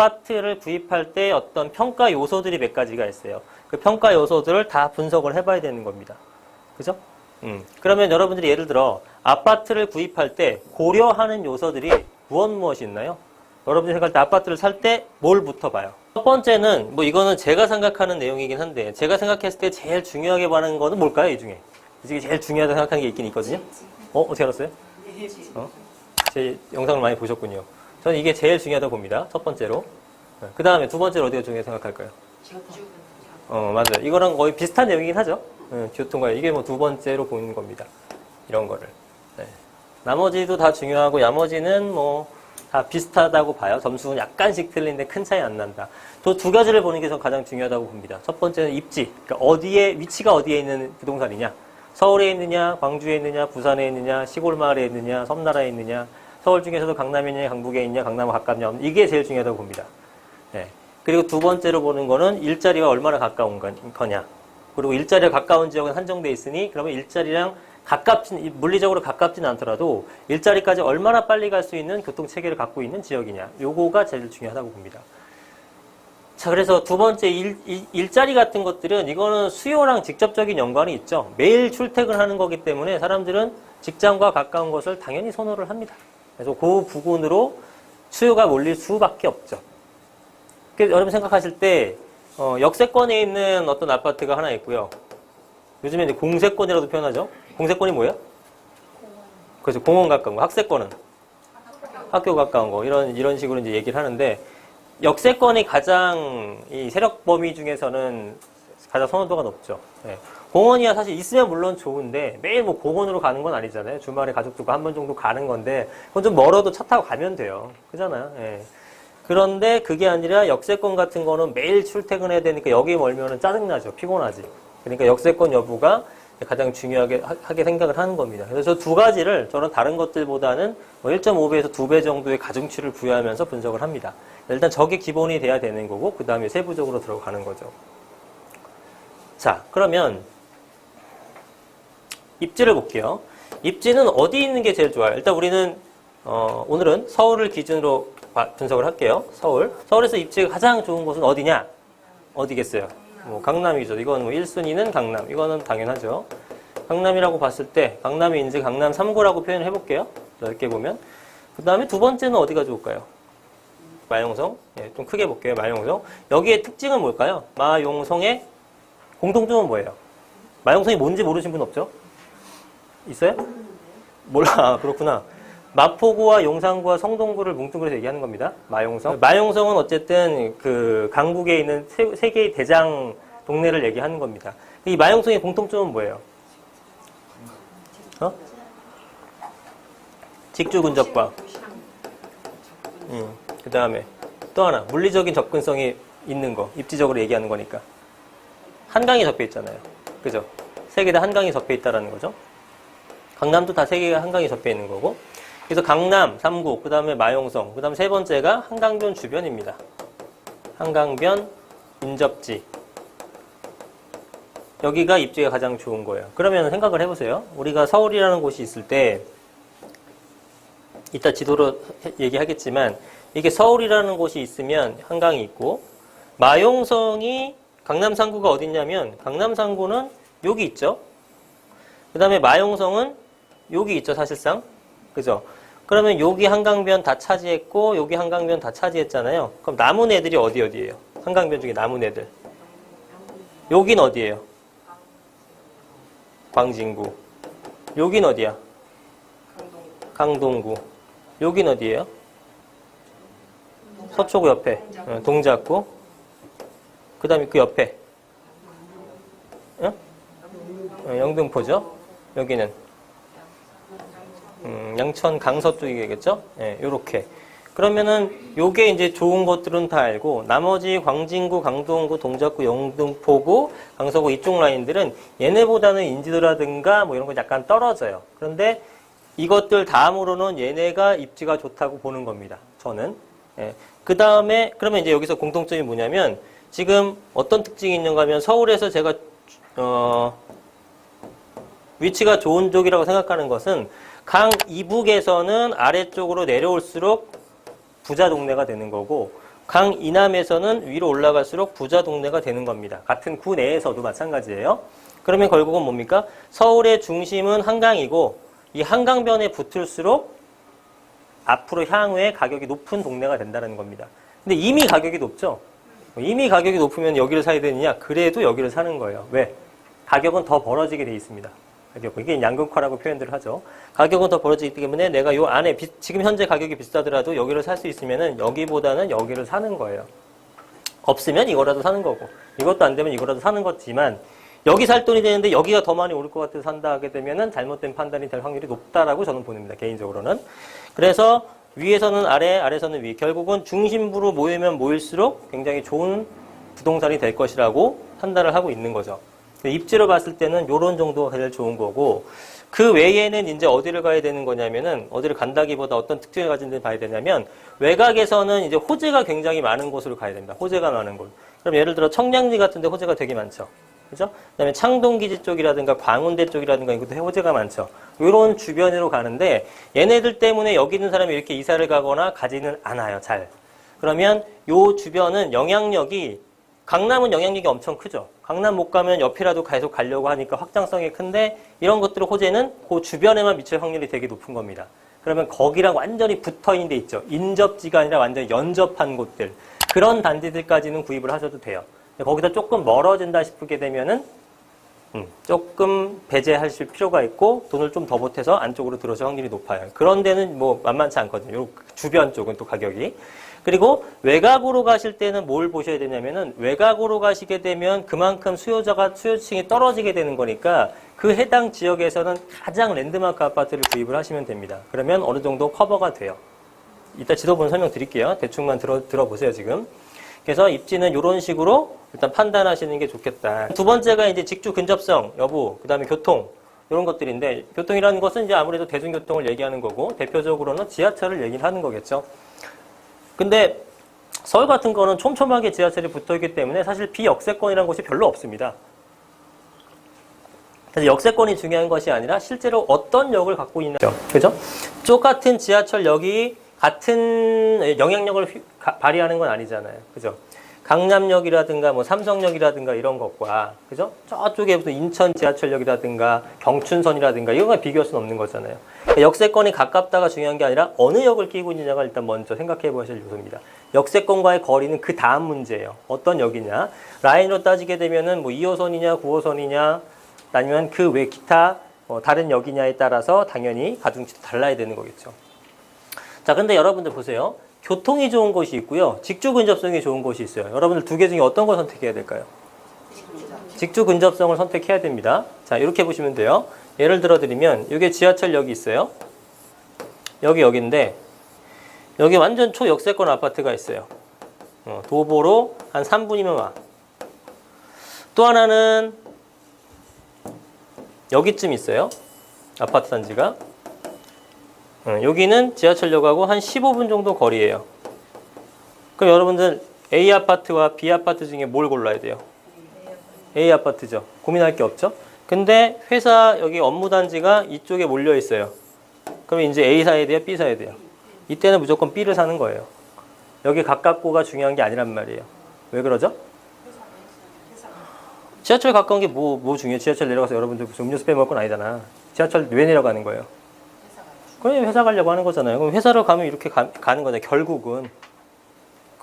아파트를 구입할 때 어떤 평가 요소들이 몇 가지가 있어요. 그 평가 요소들을 다 분석을 해봐야 되는 겁니다. 그죠? 그러면 여러분들이 예를 들어 아파트를 구입할 때 고려하는 요소들이 무엇이 있나요? 여러분들이 생각할 때 아파트를 살 때 뭘부터 봐요? 첫 번째는 뭐 이거는 제가 생각하는 내용이긴 한데 제가 생각했을 때 제일 중요하게 보는 거는 뭘까요? 이 중에 이게 제일 중요하다고 생각하는 게 있긴 있거든요. 어떻게 알았어요? 제 영상을 많이 보셨군요. 저는 이게 제일 중요하다고 봅니다. 첫 번째로. 그 다음에 두 번째로 어디가 중요하게 생각할까요? 맞아요. 이거랑 거의 비슷한 내용이긴 하죠. 교통과 이게 뭐 두 번째로 보이는 겁니다. 이런 거를. 네. 나머지도 다 중요하고 나머지는 뭐 다 비슷하다고 봐요. 점수는 약간씩 틀린데 큰 차이 안 난다. 저 두 가지를 보는 게 전 가장 중요하다고 봅니다. 첫 번째는 입지. 그러니까 위치가 어디에 있는 부동산이냐. 서울에 있느냐, 광주에 있느냐, 부산에 있느냐, 시골 마을에 있느냐, 섬나라에 있느냐, 서울 중에서도 강남에 있느냐, 강북에 있느냐, 강남과 가깝냐. 이게 제일 중요하다고 봅니다. 네. 그리고 두 번째로 보는 거는 일자리와 얼마나 가까운 거냐. 그리고 일자리가 가까운 지역은 한정돼 있으니 그러면 일자리랑 물리적으로 가깝진 않더라도 일자리까지 얼마나 빨리 갈 수 있는 교통체계를 갖고 있는 지역이냐. 요거가 제일 중요하다고 봅니다. 자, 그래서 두 번째 일자리 같은 것들은 이거는 수요랑 직접적인 연관이 있죠. 매일 출퇴근하는 거기 때문에 사람들은 직장과 가까운 것을 당연히 선호를 합니다. 그래서 그 부분으로 수요가 몰릴 수밖에 없죠. 그래서 여러분 생각하실 때 역세권에 있는 어떤 아파트가 하나 있고요. 요즘에 이제 공세권이라도 표현하죠. 공세권이 뭐예요? 그렇죠. 공원 가까운 거. 학세권은 학교 가까운 거. 이런 식으로 이제 얘기를 하는데 역세권이 가장 이 세력 범위 중에서는 가장 선호도가 높죠. 네. 공원이야 사실 있으면 물론 좋은데 매일 뭐 공원으로 가는 건 아니잖아요. 주말에 가족들과 한 번 정도 가는 건데 그건 좀 멀어도 차 타고 가면 돼요. 그잖아요. 네. 그런데 그게 아니라 역세권 같은 거는 매일 출퇴근해야 되니까 여기 멀면은 짜증나죠. 피곤하지. 그러니까 역세권 여부가 가장 중요하게 하게 생각을 하는 겁니다. 그래서 저 두 가지를 저는 다른 것들보다는 1.5배에서 2배 정도의 가중치를 부여하면서 분석을 합니다. 일단 저게 기본이 돼야 되는 거고 그 다음에 세부적으로 들어가는 거죠. 자, 그러면 입지를 볼게요. 입지는 어디 있는 게 제일 좋아요? 일단 우리는 오늘은 서울을 기준으로 분석을 할게요. 서울에서 입지가 가장 좋은 곳은 어디냐? 어디겠어요? 강남이죠. 이건 1순위는 강남. 이거는 당연하죠. 강남이라고 봤을 때 강남이 이제 강남 3구라고 표현을 해볼게요. 넓게 보면. 그 다음에 두 번째는 어디가 좋을까요? 마용성. 예, 좀 크게 볼게요. 마용성. 여기의 특징은 뭘까요? 마용성의 공통점은 뭐예요? 마용성이 뭔지 모르신 분 없죠? 있어요? 몰라. 그렇구나. 마포구와 용산구와 성동구를 뭉뚱그려서 얘기하는 겁니다. 마용성. 마용성은 어쨌든 그 강북에 있는 세 개의 대장 동네를 얘기하는 겁니다. 이 마용성의 공통점은 뭐예요? 직주 근접과 그 다음에 또 하나 물리적인 접근성이 있는 거. 입지적으로 얘기하는 거니까. 한강이 접해 있잖아요. 그죠? 세 개 다 한강이 접해 있다라는 거죠. 강남도 다 세 개가 한강이 접해 있는 거고. 그래서 강남, 3구, 그 다음에 마용성, 그 다음 세 번째가 한강변 주변입니다. 한강변 인접지. 여기가 입지가 가장 좋은 거예요. 그러면 생각을 해보세요. 우리가 서울이라는 곳이 있을 때 이따 지도로 얘기하겠지만 이게 서울이라는 곳이 있으면 한강이 있고 마용성이 강남 3구가 어디 있냐면 강남 3구는 여기 있죠. 그 다음에 마용성은 여기 있죠. 사실상. 그죠? 그러면 여기 한강변 다 차지했고 여기 한강변 다 차지했잖아요. 그럼 남은 애들이 어디예요? 한강변 중에 남은 애들. 여긴 어디예요? 광진구. 여긴 어디야? 강동구. 여긴 어디예요? 서초구 옆에. 동작구. 그 다음에 그 옆에. 영등포죠? 여기는. 양천 강서 쪽이겠죠? 예, 요렇게. 그러면은 요게 이제 좋은 것들은 다 알고 나머지 광진구, 강동구, 동작구, 영등포구, 강서구 이쪽 라인들은 얘네보다는 인지도라든가 뭐 이런 거 약간 떨어져요. 그런데 이것들 다음으로는 얘네가 입지가 좋다고 보는 겁니다. 저는. 예. 그 다음에 그러면 이제 여기서 공통점이 뭐냐면 지금 어떤 특징이 있는가 하면 서울에서 제가 위치가 좋은 쪽이라고 생각하는 것은 강 이북에서는 아래쪽으로 내려올수록 부자 동네가 되는 거고 강 이남에서는 위로 올라갈수록 부자 동네가 되는 겁니다. 같은 구 내에서도 마찬가지예요. 그러면 결국은 뭡니까? 서울의 중심은 한강이고 이 한강변에 붙을수록 앞으로 향후에 가격이 높은 동네가 된다는 겁니다. 근데 이미 가격이 높죠? 이미 가격이 높으면 여기를 사야 되느냐? 그래도 여기를 사는 거예요. 왜? 가격은 더 벌어지게 돼 있습니다. 이게 양극화라고 표현들을 하죠. 가격은 더 벌어지기 때문에 내가 요 안에 지금 현재 가격이 비싸더라도 여기를 살 수 있으면은 여기보다는 여기를 사는 거예요. 없으면 이거라도 사는 거고 이것도 안 되면 이거라도 사는 거지만 여기 살 돈이 되는데 여기가 더 많이 오를 것 같아서 산다 하게 되면은 잘못된 판단이 될 확률이 높다라고 저는 보냅니다. 개인적으로는. 그래서 위에서는 아래, 아래서는 위. 결국은 중심부로 모이면 모일수록 굉장히 좋은 부동산이 될 것이라고 판단을 하고 있는 거죠. 입지로 봤을 때는 요런 정도가 제일 좋은 거고 그 외에는 이제 어디를 가야 되는 거냐면은 어디를 간다기보다 어떤 특징을 가진 데 봐야 되냐면 외곽에서는 이제 호재가 굉장히 많은 곳으로 가야 됩니다. 호재가 많은 곳. 그럼 예를 들어 청량리 같은 데 호재가 되게 많죠. 그죠? 그 다음에 창동기지 쪽이라든가 광운대 쪽이라든가 이것도 호재가 많죠. 이런 주변으로 가는데 얘네들 때문에 여기 있는 사람이 이렇게 이사를 가거나 가지는 않아요. 잘. 그러면 요 주변은 영향력이 강남은 영향력이 엄청 크죠. 강남 못 가면 옆이라도 계속 가려고 하니까 확장성이 큰데 이런 것들의 호재는 그 주변에만 미칠 확률이 되게 높은 겁니다. 그러면 거기랑 완전히 붙어있는 데 있죠. 인접지가 아니라 완전히 연접한 곳들. 그런 단지들까지는 구입을 하셔도 돼요. 거기서 조금 멀어진다 싶게 되면은 조금 배제하실 필요가 있고 돈을 좀 더 보태서 안쪽으로 들어올 확률이 높아요. 그런 데는 뭐 만만치 않거든요. 요 주변 쪽은 또 가격이. 그리고 외곽으로 가실 때는 뭘 보셔야 되냐면은 외곽으로 가시게 되면 그만큼 수요층이 떨어지게 되는 거니까 그 해당 지역에서는 가장 랜드마크 아파트를 구입을 하시면 됩니다. 그러면 어느 정도 커버가 돼요. 이따 지도본 설명드릴게요. 대충만 들어보세요, 지금. 그래서 입지는 이런 식으로 일단 판단하시는 게 좋겠다. 두 번째가 이제 직주 근접성 여부, 그 다음에 교통, 이런 것들인데, 교통이라는 것은 이제 아무래도 대중교통을 얘기하는 거고, 대표적으로는 지하철을 얘기를 하는 거겠죠. 근데 서울 같은 거는 촘촘하게 지하철이 붙어 있기 때문에 사실 비역세권이라는 곳이 별로 없습니다. 그래서 역세권이 중요한 것이 아니라 실제로 어떤 역을 갖고 있냐. 그죠? 똑같은 지하철역이 같은 영향력을 발휘하는 건 아니잖아요. 그죠? 강남역이라든가 뭐 삼성역이라든가 이런 것과 그죠? 저쪽에 무슨 인천 지하철역이라든가 경춘선이라든가 이거가 비교할 수는 없는 거잖아요. 그러니까 역세권이 가깝다가 중요한 게 아니라 어느 역을 끼고 있느냐가 일단 먼저 생각해 보실 요소입니다. 역세권과의 거리는 그 다음 문제예요. 어떤 역이냐? 라인으로 따지게 되면은 뭐 2호선이냐 9호선이냐 아니면 그 외 기타 다른 역이냐에 따라서 당연히 가중치도 달라야 되는 거겠죠. 자, 근데 여러분들 보세요. 교통이 좋은 곳이 있고요. 직주 근접성이 좋은 곳이 있어요. 여러분들 두 개 중에 어떤 걸 선택해야 될까요? 직주 근접성을 선택해야 됩니다. 자, 이렇게 보시면 돼요. 예를 들어 드리면 이게 지하철역이 있어요. 여기인데 여기 완전 초역세권 아파트가 있어요. 도보로 한 3분이면 와. 또 하나는 여기쯤 있어요. 아파트 단지가. 여기는 지하철역하고 한 15분 정도 거리예요. 그럼 여러분들 A 아파트와 B 아파트 중에 뭘 골라야 돼요? A 아파트죠. 고민할 게 없죠. 근데 회사 여기 업무 단지가 이쪽에 몰려 있어요. 그럼 이제 A 사야 돼요? B 사야 돼요? 이때는 무조건 B를 사는 거예요. 여기 가깝고가 중요한 게 아니란 말이에요. 왜 그러죠? 지하철 가까운 게 뭐 중요해요? 지하철 내려가서 여러분들 무슨 음료수 빼먹을 건 아니잖아. 지하철 왜 내려가는 거예요? 그냥 회사 가려고 하는 거잖아요. 그럼 회사를 가면 이렇게 가는 거잖아요. 결국은.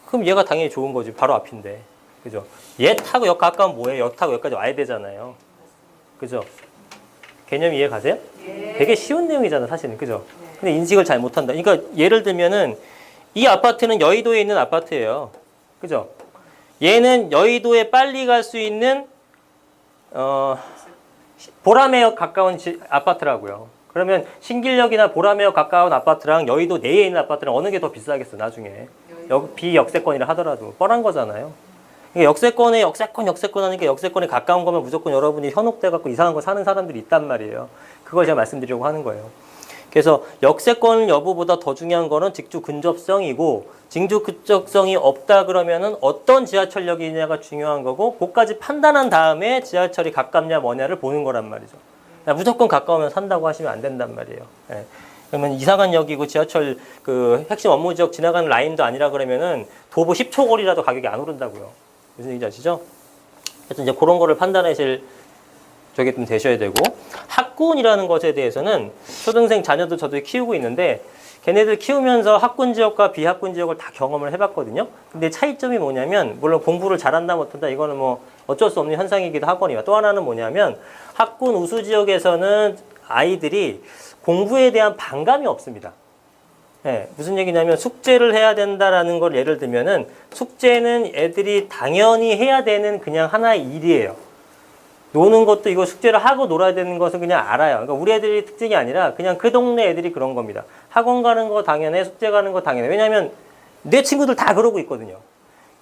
그럼 얘가 당연히 좋은 거지. 바로 앞인데. 그죠? 얘 타고 역 가까우면 뭐예요? 역 타고 여기까지 와야 되잖아요. 그죠? 개념 이해 가세요? 예. 되게 쉬운 내용이잖아, 사실은. 그죠? 근데 인식을 잘 못한다. 그러니까 예를 들면은 이 아파트는 여의도에 있는 아파트예요. 그죠? 얘는 여의도에 빨리 갈 수 있는 보라매역 가까운 아파트라고요. 그러면 신길역이나 보라매역 가까운 아파트랑 여의도 내에 있는 아파트랑 어느 게 더 비싸겠어 나중에. 비역세권이라 하더라도 뻔한 거잖아요. 그러니까 역세권 하니까 역세권에 가까운 거면 무조건 여러분이 현혹돼 갖고 이상한 거 사는 사람들이 있단 말이에요. 그걸 제가 말씀드리려고 하는 거예요. 그래서 역세권 여부보다 더 중요한 거는 직주 근접성이고, 직주 근접성이 없다 그러면은 어떤 지하철역이냐가 중요한 거고, 그것까지 판단한 다음에 지하철이 가깝냐 뭐냐를 보는 거란 말이죠. 무조건 가까우면 산다고 하시면 안 된단 말이에요. 예. 그러면 이상한 역이고 지하철 그 핵심 업무 지역 지나가는 라인도 아니라 그러면은 도보 10초 거리라도 가격이 안 오른다고요. 무슨 얘기인지 아시죠? 그래서 이제 그런 거를 판단하실 저게 좀 되셔야 되고, 학군이라는 것에 대해서는 초등생 자녀도 저도 키우고 있는데 걔네들 키우면서 학군 지역과 비학군 지역을 다 경험을 해봤거든요. 근데 차이점이 뭐냐면, 물론 공부를 잘한다 못한다 이거는 뭐 어쩔 수 없는 현상이기도 하거니와, 또 하나는 뭐냐면 학군 우수 지역에서는 아이들이 공부에 대한 반감이 없습니다. 네, 무슨 얘기냐면 숙제를 해야 된다라는 걸 예를 들면은, 숙제는 애들이 당연히 해야 되는 그냥 하나의 일이에요. 노는 것도 이거 숙제를 하고 놀아야 되는 것은 그냥 알아요. 그러니까 우리 애들이 특징이 아니라 그냥 그 동네 애들이 그런 겁니다. 학원 가는 거 당연해, 숙제 가는 거 당연해. 왜냐하면 내 친구들 다 그러고 있거든요.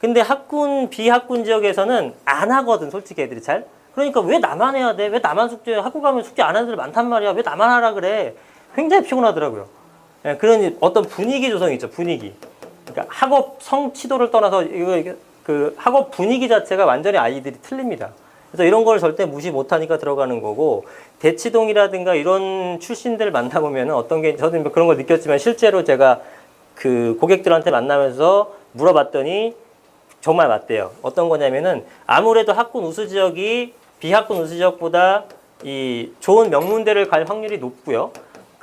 근데 학군, 비학군 지역에서는 안 하거든, 솔직히 애들이 잘. 그러니까 왜 나만 해야 돼? 왜 나만 숙제, 학교 가면 숙제 안 하는 애들 많단 말이야. 왜 나만 하라 그래? 굉장히 피곤하더라고요. 네, 그런 어떤 분위기 조성이 있죠, 분위기. 그러니까 학업 성취도를 떠나서 그 학업 분위기 자체가 완전히 아이들이 틀립니다. 그래서 이런 걸 절대 무시 못하니까 들어가는 거고, 대치동이라든가 이런 출신들 만나보면 어떤 게, 저도 그런 걸 느꼈지만 실제로 제가 그 고객들한테 만나면서 물어봤더니 정말 맞대요. 어떤 거냐면은 아무래도 학군 우수 지역이 비학군 우수 지역보다 이 좋은 명문대를 갈 확률이 높고요.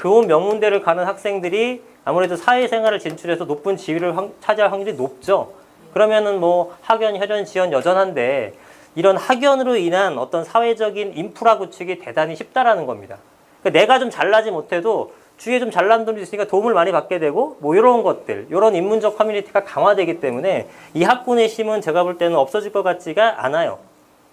좋은 명문대를 가는 학생들이 아무래도 사회생활을 진출해서 높은 지위를 차지할 확률이 높죠. 그러면은 뭐 학연, 혈연, 지연 여전한데, 이런 학연으로 인한 어떤 사회적인 인프라 구축이 대단히 쉽다라는 겁니다. 그러니까 내가 좀 잘나지 못해도 주위에 좀 잘난 분들이 있으니까 도움을 많이 받게 되고, 뭐 이런 것들, 이런 인문적 커뮤니티가 강화되기 때문에 이 학군의 힘은 제가 볼 때는 없어질 것 같지가 않아요.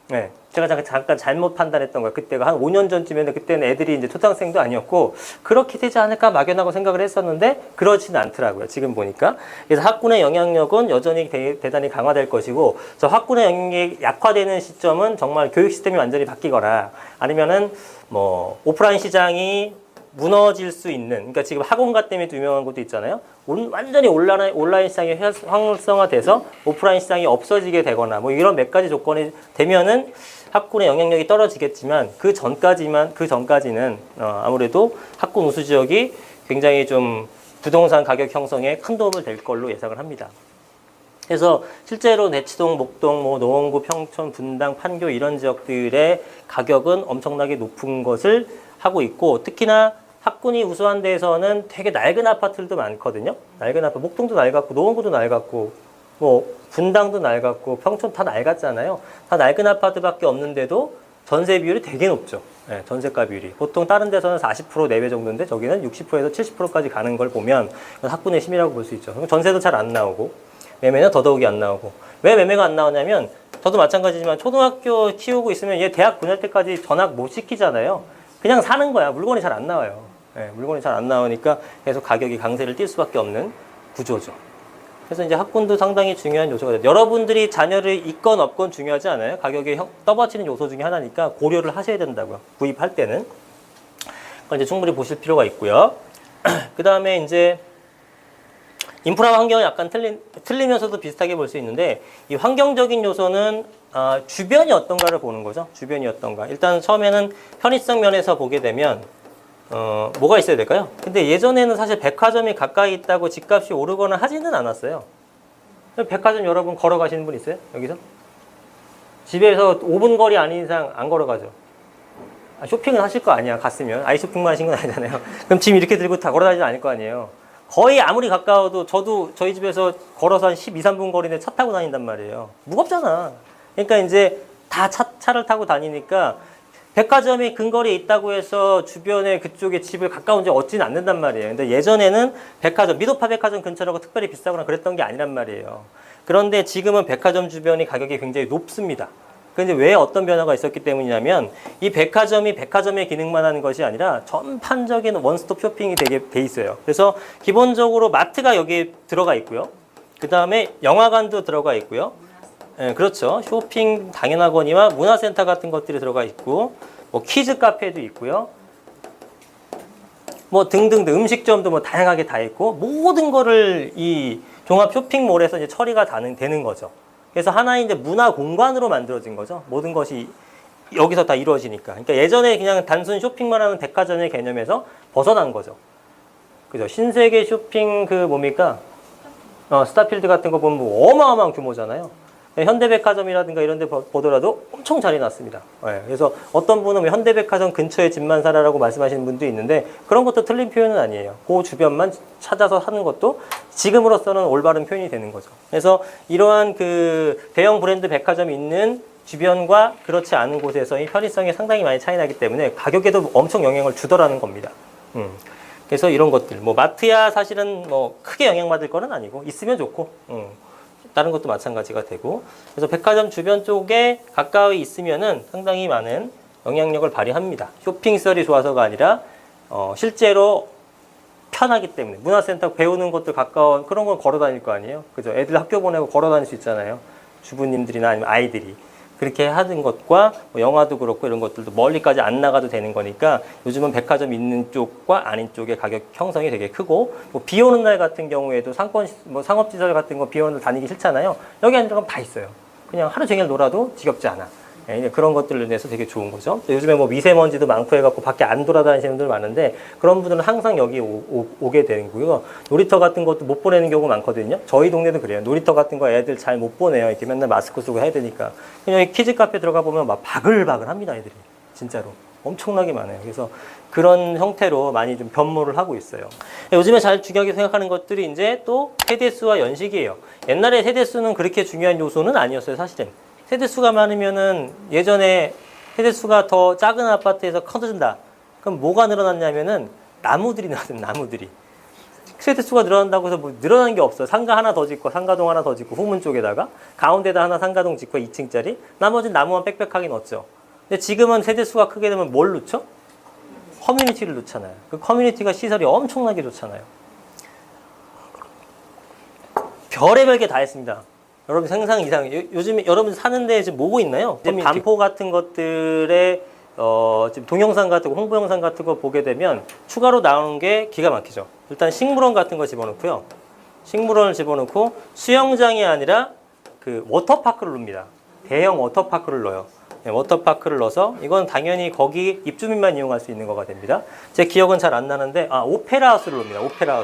네, 제가 잠깐 잘못 판단했던 거예요. 그때가 한 5년 전쯤에는, 그때는 애들이 이제 초등학생도 아니었고 그렇게 되지 않을까 막연하고 생각을 했었는데 그렇지는 않더라고요, 지금 보니까. 그래서 학군의 영향력은 여전히 대단히 강화될 것이고, 저 학군의 영향력이 약화되는 시점은 정말 교육 시스템이 완전히 바뀌거나, 아니면은 뭐 오프라인 시장이 무너질 수 있는, 그러니까 지금 학원가 때문에 유명한 곳도 있잖아요. 완전히 온라인 시장이 활성화돼서 오프라인 시장이 없어지게 되거나 뭐 이런 몇 가지 조건이 되면은 학군의 영향력이 떨어지겠지만, 그 전까지는 아무래도 학군 우수 지역이 굉장히 좀 부동산 가격 형성에 큰 도움을 될 걸로 예상을 합니다. 그래서 실제로 대치동, 목동, 뭐 노원구, 평촌, 분당, 판교 이런 지역들의 가격은 엄청나게 높은 것을 하고 있고, 특히나 학군이 우수한 데에서는 되게 낡은 아파트들도 많거든요. 낡은 아파트, 목동도 낡았고 노원구도 낡았고 뭐 분당도 낡았고 평촌 다 낡았잖아요. 다 낡은 아파트밖에 없는데도 전세 비율이 되게 높죠. 네, 전세가 비율이 보통 다른 데서는 40% 내외 정도인데 저기는 60%에서 70%까지 가는 걸 보면 학군의 힘이라고 볼 수 있죠. 전세도 잘 안 나오고 매매는 더더욱이 안 나오고. 왜 매매가 안 나오냐면, 저도 마찬가지지만 초등학교 키우고 있으면 얘 대학 보낼 때까지 전학 못 시키잖아요. 그냥 사는 거야. 물건이 잘 안 나와요. 네, 물건이 잘 안 나오니까 계속 가격이 강세를 띌 수밖에 없는 구조죠. 그래서 이제 학군도 상당히 중요한 요소가 돼요. 여러분들이 자녀를 있건 없건 중요하지 않아요. 가격이 떠받치는 요소 중에 하나니까 고려를 하셔야 된다고요, 구입할 때는. 그걸 이제 충분히 보실 필요가 있고요. 그 다음에 이제 인프라 환경은 약간 틀리면서도 비슷하게 볼 수 있는데, 이 환경적인 요소는 주변이 어떤가를 보는 거죠. 주변이 어떤가. 일단 처음에는 편의성 면에서 보게 되면 뭐가 있어야 될까요? 근데 예전에는 사실 백화점이 가까이 있다고 집값이 오르거나 하지는 않았어요. 백화점 여러분 걸어가시는 분 있어요? 여기서? 집에서 5분 거리 아닌 이상 안 걸어가죠. 쇼핑은 하실 거 아니야, 갔으면. 아이쇼핑만 하신 건 아니잖아요. 그럼 짐 이렇게 들고 다 걸어다니지 않을 거 아니에요. 거의 아무리 가까워도, 저도 저희 집에서 걸어서 한 12, 3분 거리인데 차 타고 다닌단 말이에요. 무겁잖아. 그러니까 이제 다 차를 타고 다니니까 백화점이 근거리에 있다고 해서 주변에 그쪽에 집을 가까운 데 얻지는 않는단 말이에요. 근데 예전에는 백화점, 미도파 백화점 근처라고 특별히 비싸거나 그랬던 게 아니란 말이에요. 그런데 지금은 백화점 주변이 가격이 굉장히 높습니다. 근데 왜 어떤 변화가 있었기 때문이냐면, 이 백화점이 백화점의 기능만 하는 것이 아니라 전반적인 원스톱 쇼핑이 되게 돼 있어요. 그래서 기본적으로 마트가 여기에 들어가 있고요. 그 다음에 영화관도 들어가 있고요. 네, 그렇죠. 쇼핑 당연하거니와 문화센터 같은 것들이 들어가 있고, 뭐 키즈 카페도 있고요. 뭐 등등등 음식점도 뭐 다양하게 다 있고, 모든 거를 이 종합 쇼핑몰에서 이제 처리가 되는 거죠. 그래서 하나의 이제 문화 공간으로 만들어진 거죠. 모든 것이 여기서 다 이루어지니까. 그러니까 예전에 그냥 단순 쇼핑만 하는 백화점의 개념에서 벗어난 거죠. 그죠? 신세계 쇼핑 그 뭡니까? 스타필드 같은 거 보면 뭐 어마어마한 규모잖아요. 현대백화점이라든가 이런 데 보더라도 엄청 잘 해놨습니다. 네, 그래서 어떤 분은 현대백화점 근처에 집만 사라라고 말씀하시는 분도 있는데 그런 것도 틀린 표현은 아니에요. 그 주변만 찾아서 하는 것도 지금으로서는 올바른 표현이 되는 거죠. 그래서 이러한 그 대형 브랜드 백화점이 있는 주변과 그렇지 않은 곳에서의 편의성이 상당히 많이 차이 나기 때문에 가격에도 엄청 영향을 주더라는 겁니다. 그래서 이런 것들, 뭐 마트야 사실은 뭐 크게 영향받을 거는 아니고 있으면 좋고, 다른 것도 마찬가지가 되고, 그래서 백화점 주변 쪽에 가까이 있으면은 상당히 많은 영향력을 발휘합니다. 쇼핑시설이 좋아서가 아니라 실제로 편하기 때문에 문화센터 배우는 것도 가까운 그런 건 걸어 다닐 거 아니에요. 그죠? 애들 학교 보내고 걸어 다닐 수 있잖아요. 주부님들이나 아니면 아이들이. 그렇게 하는 것과 뭐 영화도 그렇고 이런 것들도 멀리까지 안 나가도 되는 거니까 요즘은 백화점 있는 쪽과 아닌 쪽의 가격 형성이 되게 크고 뭐 비 오는 날 같은 경우에도 상권 뭐 상업시설 같은 거 비 오는 날 다니기 싫잖아요. 여기 안 들어가면 다 있어요. 그냥 하루 종일 놀아도 지겹지 않아. 예, 그런 것들로 인해서 되게 좋은 거죠. 요즘에 뭐 미세먼지도 많고 해갖고 밖에 안 돌아다니시는 분들 많은데 그런 분들은 항상 여기 오게 되는 거고요. 놀이터 같은 것도 못 보내는 경우가 많거든요. 저희 동네도 그래요. 놀이터 같은 거 애들 잘 못 보내요. 이렇게 맨날 마스크 쓰고 해야 되니까. 그냥 키즈 카페 들어가 보면 막 바글바글 합니다. 애들이. 진짜로. 엄청나게 많아요. 그래서 그런 형태로 많이 좀 변모를 하고 있어요. 요즘에 잘 중요하게 생각하는 것들이 이제 또 세대수와 연식이에요. 옛날에 세대수는 그렇게 중요한 요소는 아니었어요. 사실은. 세대수가 많으면은 예전에 세대수가 더 작은 아파트에서 커진다. 그럼 뭐가 늘어났냐면은 나무들이 늘어났어요. 나무들이. 세대수가 늘어난다고 해서 뭐 늘어난 게 없어요. 상가 하나 더 짓고 상가동 하나 더 짓고 후문 쪽에다가 가운데다 하나 상가동 짓고 2층짜리 나머지는 나무만 빽빽하게 넣었죠. 근데 지금은 세대수가 크게 되면 뭘 넣죠? 커뮤니티를 넣잖아요. 그 커뮤니티가 시설이 엄청나게 좋잖아요. 별의별 게 다 했습니다. 여러분 상상 이상. 요즘 여러분 사는데 지금 뭐고 있나요? 반포 같은 것들의 지금 동영상 같은 거, 홍보 영상 같은 거 보게 되면 추가로 나오는 게 기가 막히죠. 일단 식물원 같은 거 집어넣고요. 식물원을 집어넣고 수영장이 아니라 그 워터파크를 넣습니다. 대형 워터파크를 넣어요. 네, 워터파크를 넣어서 이건 당연히 거기 입주민만 이용할 수 있는 거가 됩니다. 제 기억은 잘 안 나는데 오페라하우스를 넣습니다.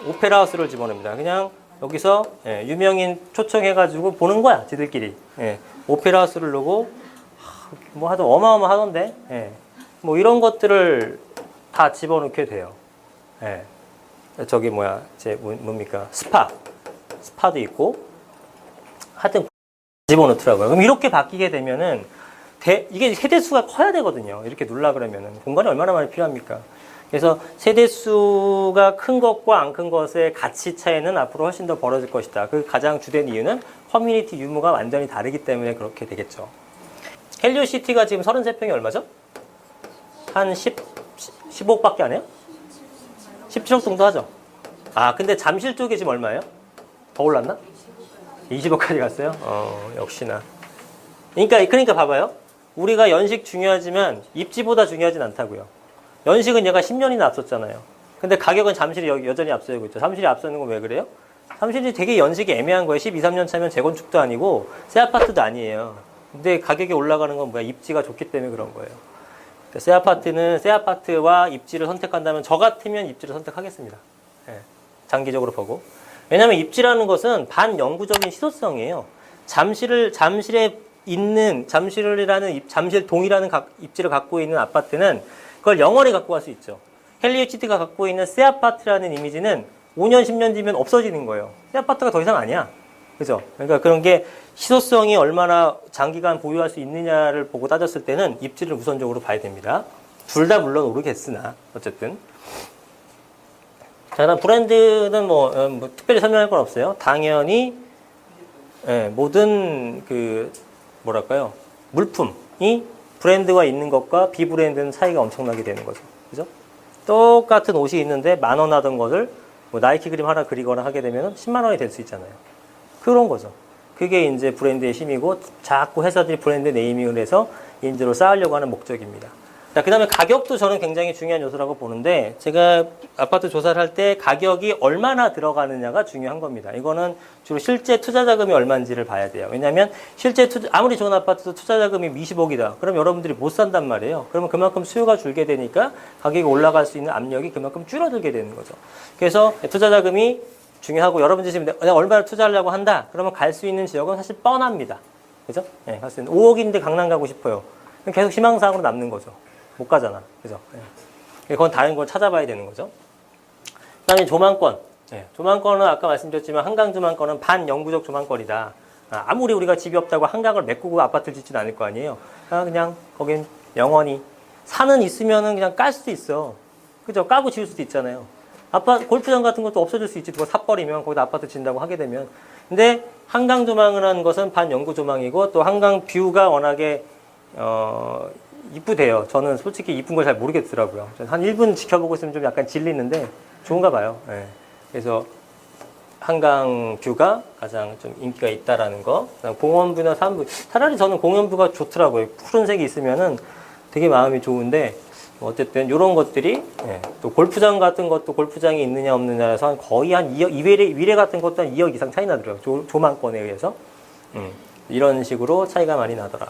오페라하우스를 집어넣습니다. 그냥 여기서 유명인 초청해가지고 보는 거야, 지들끼리. 오페라하우스를 넣고 뭐 하도 어마어마하던데. 뭐 이런 것들을 다 집어넣게 돼요. 저기 뭐야, 뭡니까? 스파도 있고. 하여튼 집어넣더라고요. 그럼 이렇게 바뀌게 되면은 이게 세대수가 커야 되거든요. 이렇게 눌러 그러면은 공간이 얼마나 많이 필요합니까? 그래서 세대수가 큰 것과 안 큰 것의 가치 차이는 앞으로 훨씬 더 벌어질 것이다. 그 가장 주된 이유는 커뮤니티 유무가 완전히 다르기 때문에 그렇게 되겠죠. 헬리오시티가 지금 33평이 얼마죠? 한 15억밖에 안 해요? 17억 정도 하죠. 근데 잠실 쪽에 지금 얼마예요? 더 올랐나? 20억까지 갔어요? 역시나. 그러니까 봐봐요. 우리가 연식 중요하지만 입지보다 중요하진 않다고요. 연식은 얘가 10년이나 앞섰잖아요. 근데 가격은 잠실이 여전히 앞서고 있죠. 잠실이 앞서는 건 왜 그래요? 잠실이 되게 연식이 애매한 거예요. 12, 13년 차면 재건축도 아니고 새 아파트도 아니에요. 근데 가격이 올라가는 건 뭐야? 입지가 좋기 때문에 그런 거예요. 그러니까 새 아파트와 입지를 선택한다면 저 같으면 입지를 선택하겠습니다. 장기적으로 보고. 왜냐하면 입지라는 것은 반영구적인 시소성이에요. 잠실이라는 잠실동이라는 입지를 갖고 있는 아파트는 그걸 영원히 갖고 갈 수 있죠. 헬리오시티가 갖고 있는 새 아파트라는 이미지는 5년, 10년 뒤면 없어지는 거예요. 새 아파트가 더 이상 아니야. 그죠? 그러니까 그런 게 시소성이 얼마나 장기간 보유할 수 있느냐를 보고 따졌을 때는 입지를 우선적으로 봐야 됩니다. 둘 다 물론 오르겠으나, 어쨌든. 자, 브랜드는 뭐 특별히 설명할 건 없어요. 당연히, 모든 물품이 브랜드가 있는 것과 비브랜드는 차이가 엄청나게 되는 거죠. 그죠? 똑같은 옷이 있는데 10,000원 하던 것을 뭐 나이키 그림 하나 그리거나 하게 되면 10만 원이 될 수 있잖아요. 그런 거죠. 그게 이제 브랜드의 힘이고 자꾸 회사들이 브랜드 네이밍을 해서 인지로 쌓으려고 하는 목적입니다. 자, 그 다음에 가격도 저는 굉장히 중요한 요소라고 보는데, 제가 아파트 조사를 할 때 가격이 얼마나 들어가느냐가 중요한 겁니다. 이거는 주로 실제 투자 자금이 얼마인지를 봐야 돼요. 왜냐하면 실제 아무리 좋은 아파트도 투자 자금이 미십억이다. 그럼 여러분들이 못 산단 말이에요. 그러면 그만큼 수요가 줄게 되니까 가격이 올라갈 수 있는 압력이 그만큼 줄어들게 되는 거죠. 그래서 투자 자금이 중요하고, 여러분들이 지금 내가 얼마나 투자하려고 한다. 그러면 갈 수 있는 지역은 사실 뻔합니다. 그죠? 네, 갈 수 있는 5억인데 강남 가고 싶어요. 계속 희망사항으로 남는 거죠. 못 가잖아. 그죠? 예. 그건 다른 걸 찾아봐야 되는 거죠. 그 다음에 조망권. 예. 조망권은 아까 말씀드렸지만 한강 조망권은 반영구적 조망권이다. 아무리 우리가 집이 없다고 한강을 메꾸고 아파트를 짓지는 않을 거 아니에요. 그냥 거긴 영원히 산은 있으면은 그냥 깔 수도 있어. 그죠? 까고 지을 수도 있잖아요. 골프장 같은 것도 없어질 수 있지. 누가 사버리면 거기다 아파트 짓는다고 하게 되면. 근데 한강 조망을 하는 것은 반영구 조망이고, 또 한강 뷰가 워낙에 이쁘대요. 저는 솔직히 이쁜 걸 잘 모르겠더라고요. 한 1분 지켜보고 있으면 좀 약간 질리는데 좋은가 봐요. 예. 그래서 한강 뷰가 가장 좀 인기가 있다라는 거. 공원뷰나 산뷰. 차라리 저는 공원뷰가 좋더라고요. 푸른색이 있으면은 되게 마음이 좋은데, 어쨌든 이런 것들이, 예. 또 골프장 같은 것도 골프장이 있느냐 없느냐에서 거의 한 2억, 위례 같은 것도 한 2억 이상 차이 나더라고요. 조망권에 의해서. 이런 식으로 차이가 많이 나더라.